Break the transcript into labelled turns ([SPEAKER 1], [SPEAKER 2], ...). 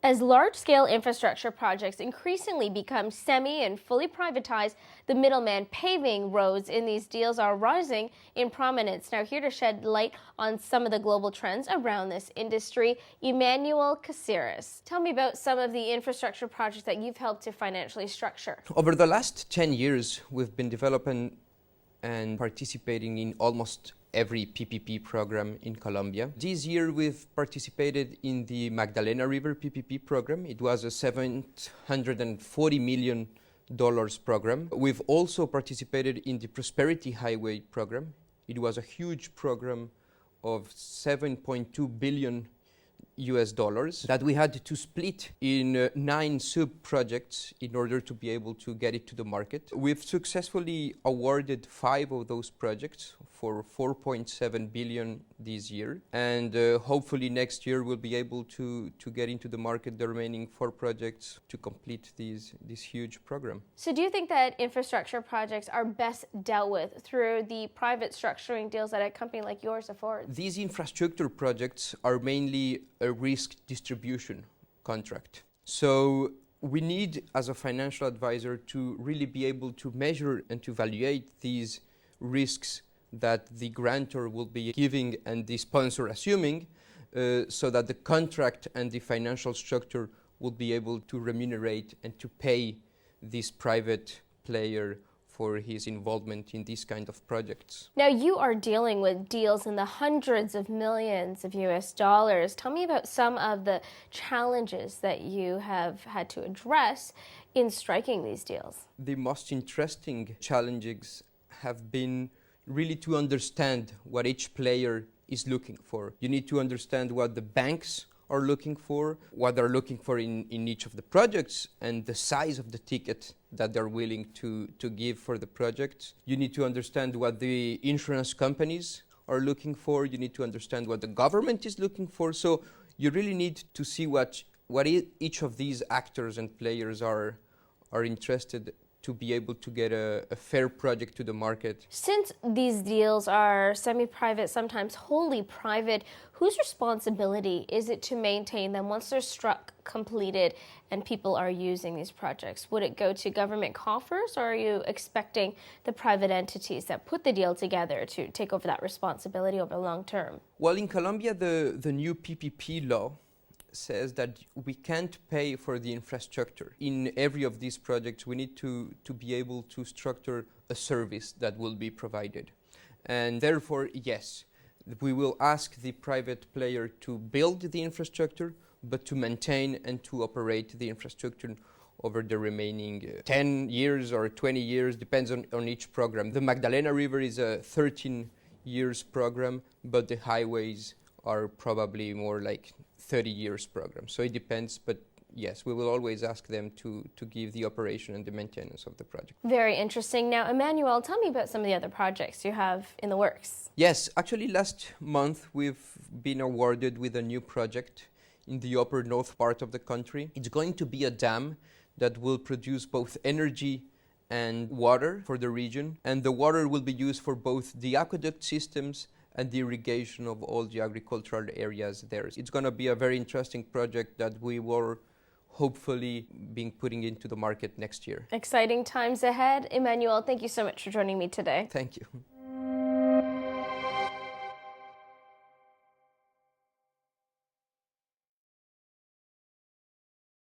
[SPEAKER 1] As large-scale infrastructure projects increasingly become semi and fully privatized, the middleman paving roads in these deals are rising in prominence. Now, here to shed light on some of the global trends around this industry, Emmanuel Cáceres. Tell me about some of the infrastructure projects that you've helped to financially structure.
[SPEAKER 2] Over the last 10 years, we've been developing and participating in almost every PPP program in Colombia. This year we've participated in the Magdalena River PPP program. It was a $740 million program. We've also participated in the Prosperity Highway program. It was a huge program of $7.2 billion that we had to split in 9 sub-projects in order to be able to get it to the market. We've successfully awarded 5 of those projects for $4.7 billion this year, and hopefully next year we'll be able to get into the market the remaining 4 projects to complete this huge program.
[SPEAKER 1] So do you think that infrastructure projects are best dealt with through the private structuring deals that a company like yours affords?
[SPEAKER 2] These infrastructure projects are mainly a risk distribution contract. So we need, as a financial advisor, to really be able to measure and to evaluate these risks that the grantor will be giving and the sponsor assuming, so that the contract and the financial structure will be able to remunerate and to pay this private player for his involvement in these kind of projects.
[SPEAKER 1] Now, you are dealing with deals in the hundreds of millions of US dollars. Tell me about some of the challenges that you have had to address in striking these deals.
[SPEAKER 2] The most interesting challenges have been really to understand what each player is looking for. You need to understand what the banks are looking for, what they're looking for in each of the projects, and the size of the ticket that they're willing to give for the project. You need to understand what the insurance companies are looking for. You need to understand what the government is looking for. So you really need to see what each of these actors and players are interested to be able to get a fair project to the market.
[SPEAKER 1] Since these deals are semi-private, sometimes wholly private, whose responsibility is it to maintain them once they're struck, completed, and people are using these projects? Would it go to government coffers, or are you expecting the private entities that put the deal together to take over that responsibility over the long term?
[SPEAKER 2] Well, in Colombia, the new PPP law says that we can't pay for the infrastructure. In every of these projects, we need to be able to structure a service that will be provided. And therefore, yes, we will ask the private player to build the infrastructure, but to maintain and to operate the infrastructure over the remaining 10 years or 20 years, depends on each program. The Magdalena River is a 13 years program, but the highways are probably more like 30 years program. So it depends, but yes, we will always ask them to give the operation and the maintenance of the project.
[SPEAKER 1] Very interesting. Now, Emmanuel, tell me about some of the other projects you have in the works.
[SPEAKER 2] Yes, actually last month we've been awarded with a new project in the upper north part of the country. It's going to be a dam that will produce both energy and water for the region, and the water will be used for both the aqueduct systems and the irrigation of all the agricultural areas there. It's going to be a very interesting project that we will hopefully be putting into the market next year.
[SPEAKER 1] Exciting times ahead. Emmanuel, thank you so much for joining me today.
[SPEAKER 2] Thank you.